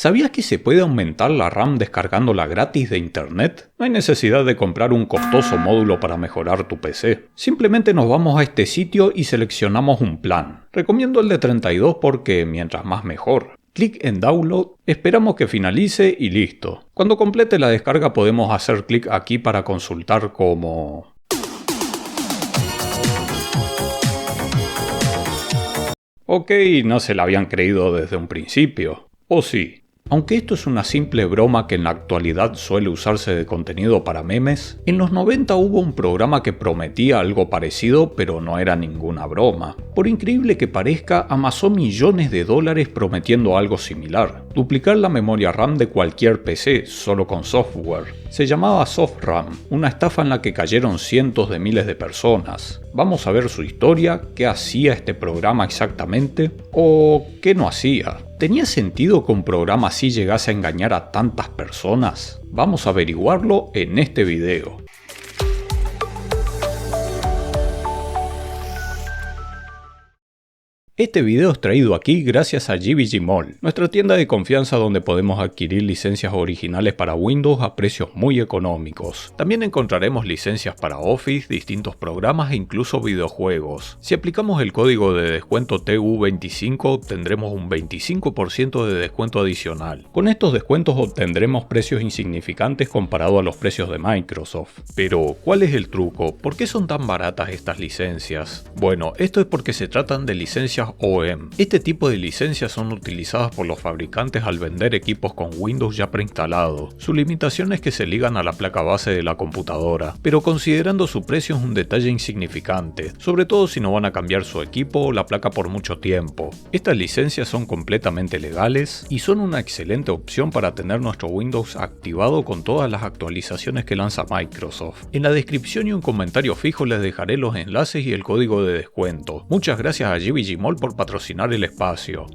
¿Sabías que se puede aumentar la RAM descargándola gratis de internet? No hay necesidad de comprar un costoso módulo para mejorar tu PC. Simplemente nos vamos a este sitio y seleccionamos un plan. Recomiendo el de 32 porque mientras más mejor. Clic en Download, esperamos que finalice y listo. Cuando complete la descarga podemos hacer clic aquí para consultar como... Ok, no se la habían creído desde un principio. ¿O sí? Aunque esto es una simple broma que en la actualidad suele usarse de contenido para memes, en los 90 hubo un programa que prometía algo parecido pero no era ninguna broma. Por increíble que parezca, amasó millones de dólares prometiendo algo similar, duplicar la memoria RAM de cualquier PC solo con software. Se llamaba SoftRAM, una estafa en la que cayeron cientos de miles de personas. Vamos a ver su historia, qué hacía este programa exactamente, o qué no hacía. ¿Tenía sentido que un programa así llegase a engañar a tantas personas? Vamos a averiguarlo en este video. Este video es traído aquí gracias a GBG Mall, nuestra tienda de confianza donde podemos adquirir licencias originales para Windows a precios muy económicos. También encontraremos licencias para Office, distintos programas e incluso videojuegos. Si aplicamos el código de descuento TU25 obtendremos un 25% de descuento adicional. Con estos descuentos obtendremos precios insignificantes comparado a los precios de Microsoft. Pero, ¿cuál es el truco? ¿Por qué son tan baratas estas licencias? Bueno, esto es porque se tratan de licencias OEM. Este tipo de licencias son utilizadas por los fabricantes al vender equipos con Windows ya preinstalado. Su limitación es que se ligan a la placa base de la computadora, pero considerando su precio es un detalle insignificante, sobre todo si no van a cambiar su equipo o la placa por mucho tiempo. Estas licencias son completamente legales y son una excelente opción para tener nuestro Windows activado con todas las actualizaciones que lanza Microsoft. En la descripción y un comentario fijo les dejaré los enlaces y el código de descuento. Muchas gracias a GBG Mall por patrocinar el espacio.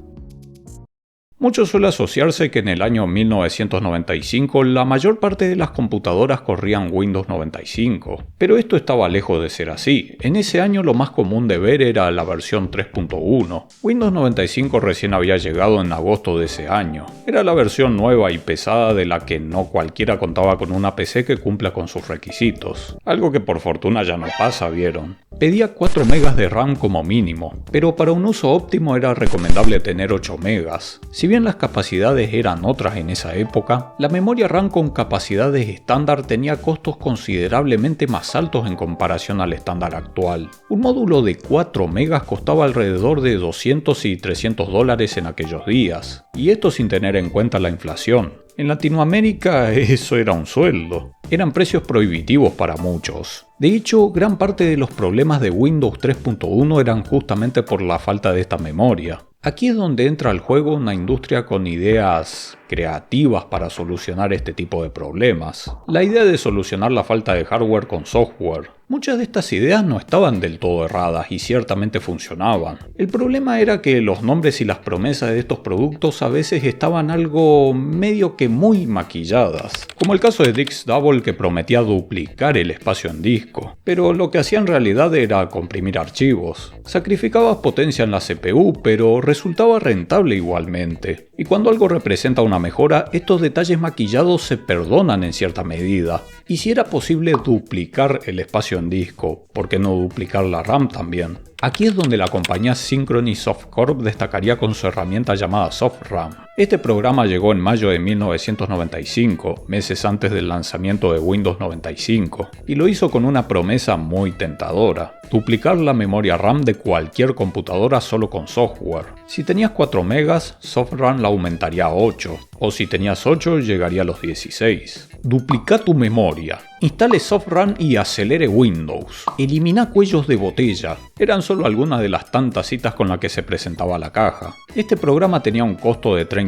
Mucho suele asociarse que en el año 1995 la mayor parte de las computadoras corrían Windows 95, pero esto estaba lejos de ser así. En ese año lo más común de ver era la versión 3.1. Windows 95 recién había llegado en agosto de ese año. Era la versión nueva y pesada de la que no cualquiera contaba con una PC que cumpla con sus requisitos. Algo que por fortuna ya no pasa, ¿vieron? Pedía 4 MB de RAM como mínimo, pero para un uso óptimo era recomendable tener 8 MB. Si bien las capacidades eran otras en esa época, la memoria RAM con capacidades estándar tenía costos considerablemente más altos en comparación al estándar actual. Un módulo de 4 MB costaba alrededor de 200 y 300 dólares en aquellos días, y esto sin tener en cuenta la inflación. En Latinoamérica eso era un sueldo. Eran precios prohibitivos para muchos. De hecho, gran parte de los problemas de Windows 3.1 eran justamente por la falta de esta memoria. Aquí es donde entra al juego una industria con ideas creativas para solucionar este tipo de problemas. La idea de solucionar la falta de hardware con software. Muchas de estas ideas no estaban del todo erradas y ciertamente funcionaban. El problema era que los nombres y las promesas de estos productos a veces estaban algo medio que muy maquilladas, como el caso de Disk Double que prometía duplicar el espacio en disco, pero lo que hacía en realidad era comprimir archivos. Sacrificabas potencia en la CPU, pero resultaba rentable igualmente. Y cuando algo representa una mejora, estos detalles maquillados se perdonan en cierta medida. Y si era posible duplicar el espacio en disco, ¿por qué no duplicar la RAM también? Aquí es donde la compañía Synchrony Soft Corp destacaría con su herramienta llamada SoftRAM. Este programa llegó en mayo de 1995, meses antes del lanzamiento de Windows 95, y lo hizo con una promesa muy tentadora: duplicar la memoria RAM de cualquier computadora solo con software. Si tenías 4 MB, SoftRAM la aumentaría a 8, o si tenías 8 llegaría a los 16. Duplica tu memoria. Instale SoftRAM y acelere Windows. Elimina cuellos de botella. Eran solo algunas de las tantas citas con las que se presentaba la caja. Este programa tenía un costo de $30.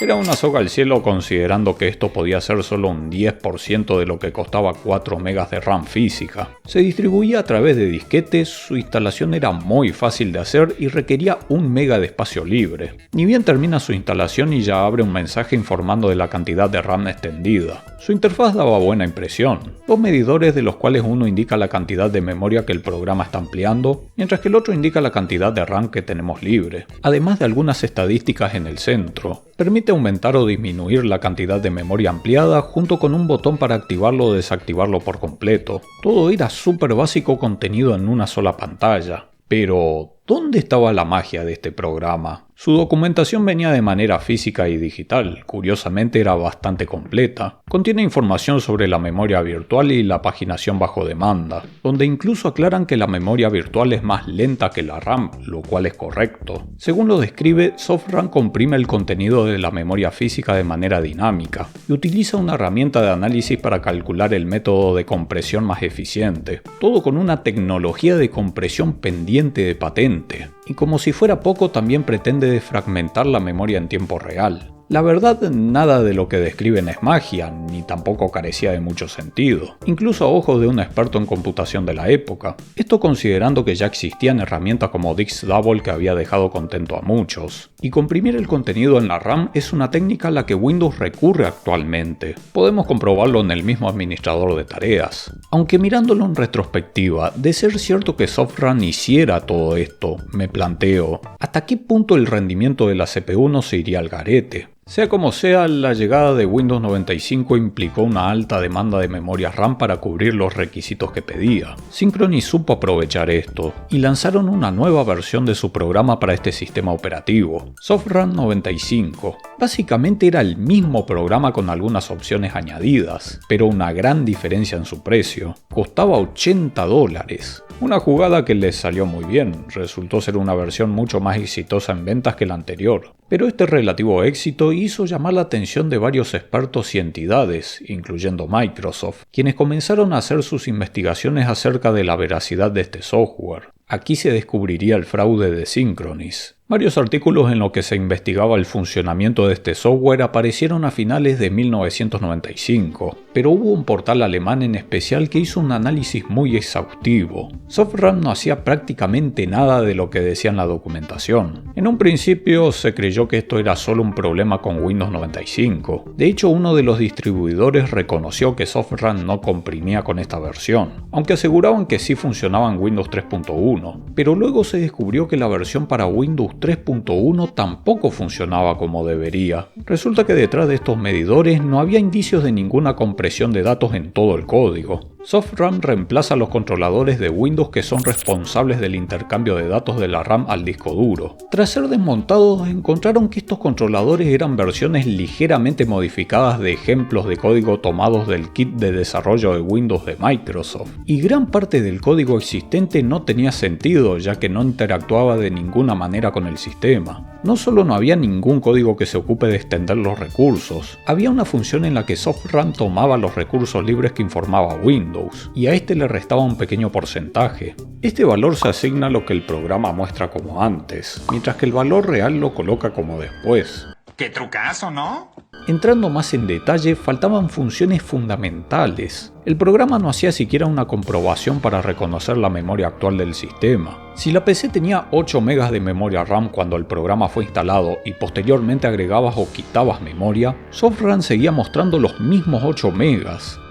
Era una soga al cielo considerando que esto podía ser solo un 10% de lo que costaba 4 MB de RAM física. Se distribuía a través de disquetes, su instalación era muy fácil de hacer y requería 1 MB de espacio libre. Ni bien termina su instalación y ya abre un mensaje informando de la cantidad de RAM extendida. Su interfaz daba buena impresión. compresión, dos medidores de los cuales uno indica la cantidad de memoria que el programa está ampliando, mientras que el otro indica la cantidad de RAM que tenemos libre, además de algunas estadísticas en el centro. Permite aumentar o disminuir la cantidad de memoria ampliada junto con un botón para activarlo o desactivarlo por completo. Todo era súper básico contenido en una sola pantalla. Pero, ¿dónde estaba la magia de este programa? Su documentación venía de manera física y digital, curiosamente era bastante completa. Contiene información sobre la memoria virtual y la paginación bajo demanda, donde incluso aclaran que la memoria virtual es más lenta que la RAM, lo cual es correcto. Según lo describe, SoftRAM comprime el contenido de la memoria física de manera dinámica y utiliza una herramienta de análisis para calcular el método de compresión más eficiente, todo con una tecnología de compresión pendiente de patente. Y como si fuera poco, también pretende defragmentar la memoria en tiempo real. La verdad, nada de lo que describen es magia, ni tampoco carecía de mucho sentido, incluso a ojos de un experto en computación de la época. Esto considerando que ya existían herramientas como DixDouble que había dejado contento a muchos. Y comprimir el contenido en la RAM es una técnica a la que Windows recurre actualmente. Podemos comprobarlo en el mismo administrador de tareas. Aunque mirándolo en retrospectiva, de ser cierto que SoftRAM hiciera todo esto, me planteo, ¿hasta qué punto el rendimiento de la CPU no se iría al garete? Sea como sea, la llegada de Windows 95 implicó una alta demanda de memoria RAM para cubrir los requisitos que pedía. Synchrony supo aprovechar esto y lanzaron una nueva versión de su programa para este sistema operativo, SoftRAM 95. Básicamente era el mismo programa con algunas opciones añadidas, pero una gran diferencia en su precio. Costaba $80. Una jugada que les salió muy bien, resultó ser una versión mucho más exitosa en ventas que la anterior. Pero este relativo éxito hizo llamar la atención de varios expertos y entidades, incluyendo Microsoft, quienes comenzaron a hacer sus investigaciones acerca de la veracidad de este software. Aquí se descubriría el fraude de Synchrony. Varios artículos en los que se investigaba el funcionamiento de este software aparecieron a finales de 1995, pero hubo un portal alemán en especial que hizo un análisis muy exhaustivo. SoftRAM no hacía prácticamente nada de lo que decía en la documentación. En un principio se creyó que esto era solo un problema con Windows 95. De hecho, uno de los distribuidores reconoció que SoftRAM no comprimía con esta versión, aunque aseguraban que sí funcionaba en Windows 3.1, pero luego se descubrió que la versión para Windows 3.1 tampoco funcionaba como debería. Resulta que detrás de estos medidores no había indicios de ninguna compresión de datos en todo el código. SoftRAM reemplaza los controladores de Windows que son responsables del intercambio de datos de la RAM al disco duro. Tras ser desmontados, encontraron que estos controladores eran versiones ligeramente modificadas de ejemplos de código tomados del kit de desarrollo de Windows de Microsoft. Y gran parte del código existente no tenía sentido, ya que no interactuaba de ninguna manera con el sistema. No solo no había ningún código que se ocupe de extender los recursos, había una función en la que SoftRAM tomaba los recursos libres que informaba Windows, y a este le restaba un pequeño porcentaje. Este valor se asigna a lo que el programa muestra como antes, mientras que el valor real lo coloca como después. ¡Qué trucazo!, ¿no? Entrando más en detalle, faltaban funciones fundamentales. El programa no hacía siquiera una comprobación para reconocer la memoria actual del sistema. Si la PC tenía 8 MB de memoria RAM cuando el programa fue instalado y posteriormente agregabas o quitabas memoria, SoftRAM seguía mostrando los mismos 8 MB.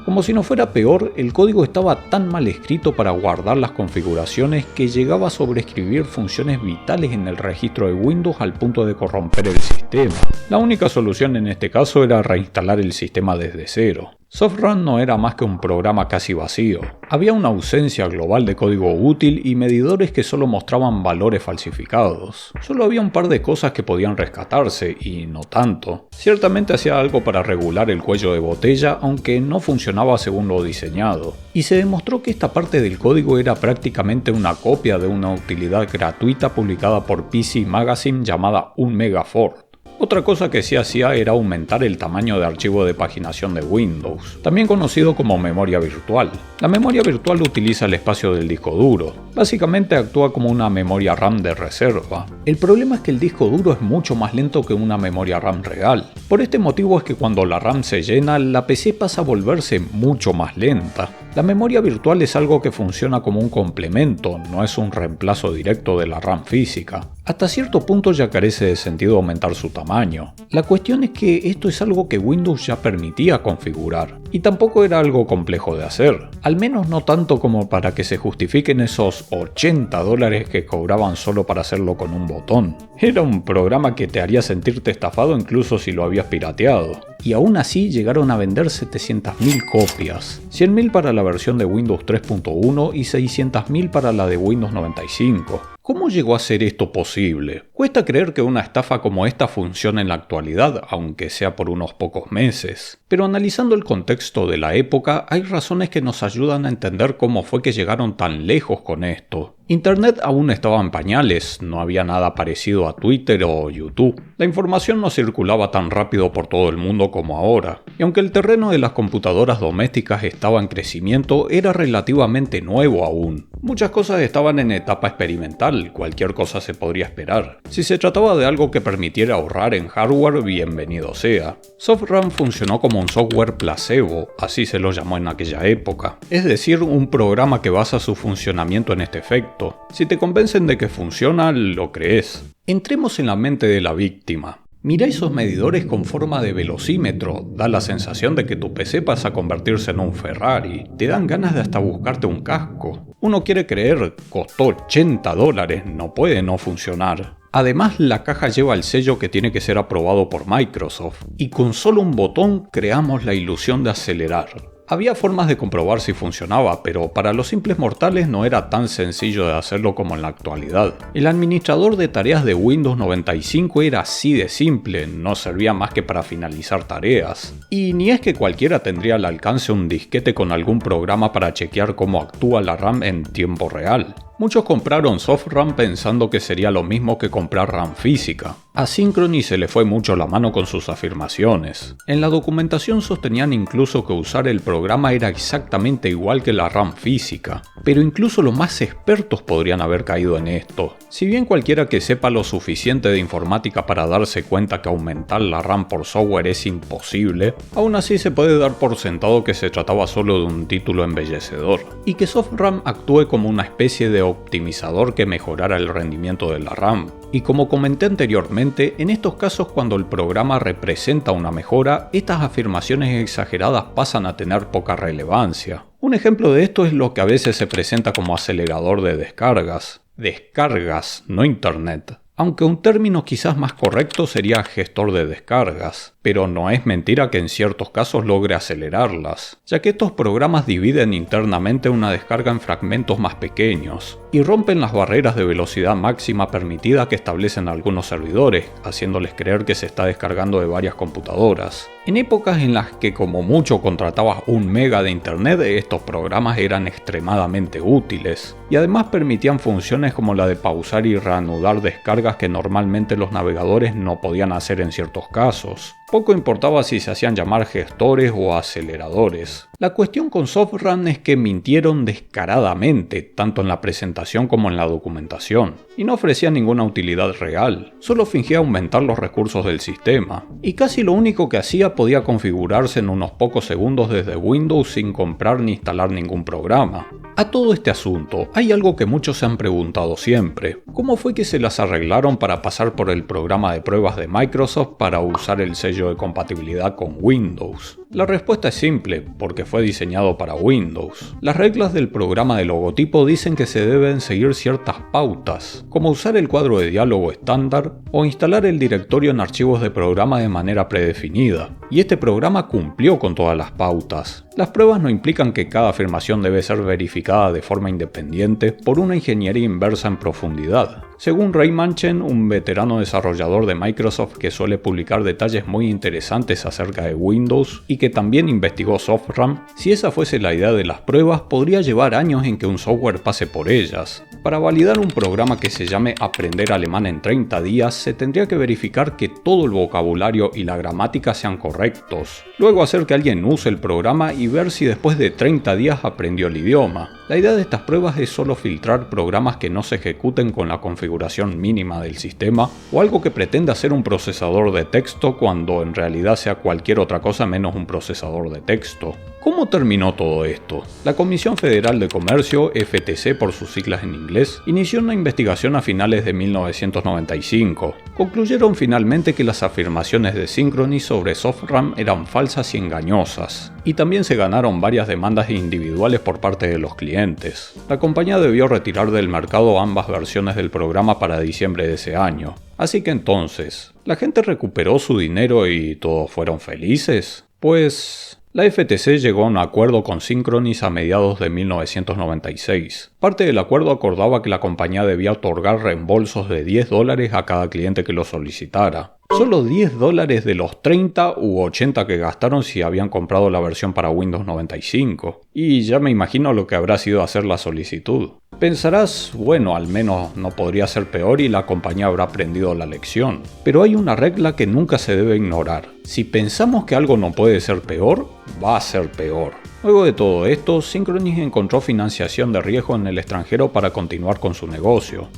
Como si no fuera peor, el código estaba tan mal escrito para guardar las configuraciones que llegaba a sobreescribir funciones vitales en el registro de Windows al punto de corromper el sistema. La única solución en este caso era reinstalar el sistema desde cero. SoftRAM no era más que un programa casi vacío. Había una ausencia global de código útil y medidores que solo mostraban valores falsificados. Solo había un par de cosas que podían rescatarse, y no tanto. Ciertamente hacía algo para regular el cuello de botella, aunque no funcionaba según lo diseñado. Y se demostró que esta parte del código era prácticamente una copia de una utilidad gratuita publicada por PC Magazine llamada 1 Megafort. Otra cosa que sí hacía era aumentar el tamaño de archivo de paginación de Windows, también conocido como memoria virtual. La memoria virtual utiliza el espacio del disco duro. Básicamente actúa como una memoria RAM de reserva. El problema es que el disco duro es mucho más lento que una memoria RAM real. Por este motivo es que cuando la RAM se llena, la PC pasa a volverse mucho más lenta. La memoria virtual es algo que funciona como un complemento, no es un reemplazo directo de la RAM física. Hasta cierto punto ya carece de sentido aumentar su tamaño. La cuestión es que esto es algo que Windows ya permitía configurar, y tampoco era algo complejo de hacer, al menos no tanto como para que se justifiquen esos $80 que cobraban solo para hacerlo con un botón. Era un programa que te haría sentirte estafado incluso si lo habías pirateado. Y aún así llegaron a vender 700.000 copias, 100.000 para la versión de Windows 3.1 y 600.000 para la de Windows 95. ¿Cómo llegó a ser esto posible? Cuesta creer que una estafa como esta funcione en la actualidad, aunque sea por unos pocos meses. Pero analizando el contexto de la época, hay razones que nos ayudan a entender cómo fue que llegaron tan lejos con esto. Internet aún estaba en pañales, no había nada parecido a Twitter o YouTube. La información no circulaba tan rápido por todo el mundo como ahora. Y aunque el terreno de las computadoras domésticas estaba en crecimiento, era relativamente nuevo aún. Muchas cosas estaban en etapa experimental, cualquier cosa se podría esperar. Si se trataba de algo que permitiera ahorrar en hardware, bienvenido sea. SoftRAM funcionó como un software placebo, así se lo llamó en aquella época. Es decir, un programa que basa su funcionamiento en este efecto. Si te convencen de que funciona, lo crees. Entremos en la mente de la víctima. Mira esos medidores con forma de velocímetro, da la sensación de que tu PC pasa a convertirse en un Ferrari, te dan ganas de hasta buscarte un casco. Uno quiere creer, costó $80, no puede no funcionar. Además, la caja lleva el sello que tiene que ser aprobado por Microsoft, y con solo un botón creamos la ilusión de acelerar. Había formas de comprobar si funcionaba, pero para los simples mortales no era tan sencillo de hacerlo como en la actualidad. El administrador de tareas de Windows 95 era así de simple, no servía más que para finalizar tareas. Y ni es que cualquiera tendría al alcance un disquete con algún programa para chequear cómo actúa la RAM en tiempo real. Muchos compraron SoftRAM pensando que sería lo mismo que comprar RAM física. A Synchrony se le fue mucho la mano con sus afirmaciones. En la documentación sostenían incluso que usar el programa era exactamente igual que la RAM física. Pero incluso los más expertos podrían haber caído en esto. Si bien cualquiera que sepa lo suficiente de informática para darse cuenta que aumentar la RAM por software es imposible, aún así se puede dar por sentado que se trataba solo de un título embellecedor, y que SoftRAM actúe como una especie de optimizador que mejorara el rendimiento de la RAM. Y como comenté anteriormente, en estos casos cuando el programa representa una mejora, estas afirmaciones exageradas pasan a tener poca relevancia. Un ejemplo de esto es lo que a veces se presenta como acelerador de descargas. Descargas, no internet. Aunque un término quizás más correcto sería gestor de descargas, pero no es mentira que en ciertos casos logre acelerarlas, ya que estos programas dividen internamente una descarga en fragmentos más pequeños, y rompen las barreras de velocidad máxima permitida que establecen algunos servidores, haciéndoles creer que se está descargando de varias computadoras. En épocas en las que como mucho contratabas 1 mega de internet, estos programas eran extremadamente útiles, y además permitían funciones como la de pausar y reanudar descargas que normalmente los navegadores no podían hacer en ciertos casos. Poco importaba si se hacían llamar gestores o aceleradores. La cuestión con SoftRAM es que mintieron descaradamente, tanto en la presentación como en la documentación, y no ofrecían ninguna utilidad real, solo fingía aumentar los recursos del sistema, y casi lo único que hacía podía configurarse en unos pocos segundos desde Windows sin comprar ni instalar ningún programa. A todo este asunto, hay algo que muchos se han preguntado siempre: ¿cómo fue que se las arreglaron para pasar por el programa de pruebas de Microsoft para usar el sello de compatibilidad con Windows? La respuesta es simple, porque fue diseñado para Windows. Las reglas del programa de logotipo dicen que se deben seguir ciertas pautas, como usar el cuadro de diálogo estándar o instalar el directorio en archivos de programa de manera predefinida, y este programa cumplió con todas las pautas. Las pruebas no implican que cada afirmación debe ser verificada de forma independiente por una ingeniería inversa en profundidad. Según Ray Manchen, un veterano desarrollador de Microsoft que suele publicar detalles muy interesantes acerca de Windows y que también investigó SoftRAM, si esa fuese la idea de las pruebas, podría llevar años en que un software pase por ellas. Para validar un programa que se llame Aprender Alemán en 30 días, se tendría que verificar que todo el vocabulario y la gramática sean correctos. Luego hacer que alguien use el programa y ver si después de 30 días aprendió el idioma. La idea de estas pruebas es solo filtrar programas que no se ejecuten con la configuración mínima del sistema o algo que pretenda ser un procesador de texto cuando en realidad sea cualquier otra cosa menos un procesador de texto. ¿Cómo terminó todo esto? La Comisión Federal de Comercio, FTC por sus siglas en inglés, inició una investigación a finales de 1995. Concluyeron finalmente que las afirmaciones de Synchrony sobre SoftRAM eran falsas y engañosas, y también se ganaron varias demandas individuales por parte de los clientes. La compañía debió retirar del mercado ambas versiones del programa para diciembre de ese año. Así que entonces, ¿la gente recuperó su dinero y todos fueron felices? Pues la FTC llegó a un acuerdo con Synchrony a mediados de 1996. Parte del acuerdo acordaba que la compañía debía otorgar reembolsos de $10 a cada cliente que lo solicitara. Solo $10 de los 30 u 80 que gastaron si habían comprado la versión para Windows 95. Y ya me imagino lo que habrá sido hacer la solicitud. Pensarás, bueno, al menos no podría ser peor y la compañía habrá aprendido la lección. Pero hay una regla que nunca se debe ignorar. Si pensamos que algo no puede ser peor, va a ser peor. Luego de todo esto, Synchrony encontró financiación de riesgo en el extranjero para continuar con su negocio.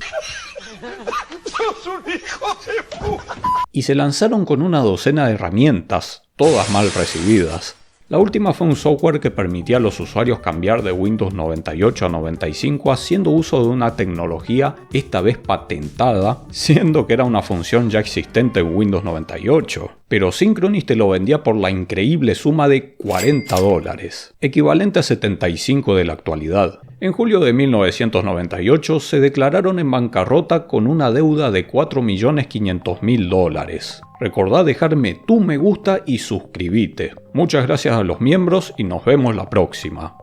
Y se lanzaron con una docena de herramientas, todas mal recibidas. La última fue un software que permitía a los usuarios cambiar de Windows 98 a 95 haciendo uso de una tecnología esta vez patentada, siendo que era una función ya existente en Windows 98. Pero Synchrony te lo vendía por la increíble suma de $40, equivalente a 75 de la actualidad. En julio de 1998 se declararon en bancarrota con una deuda de $4.500.000. Recordá dejarme tu me gusta y suscribite. Muchas gracias a los miembros y nos vemos la próxima.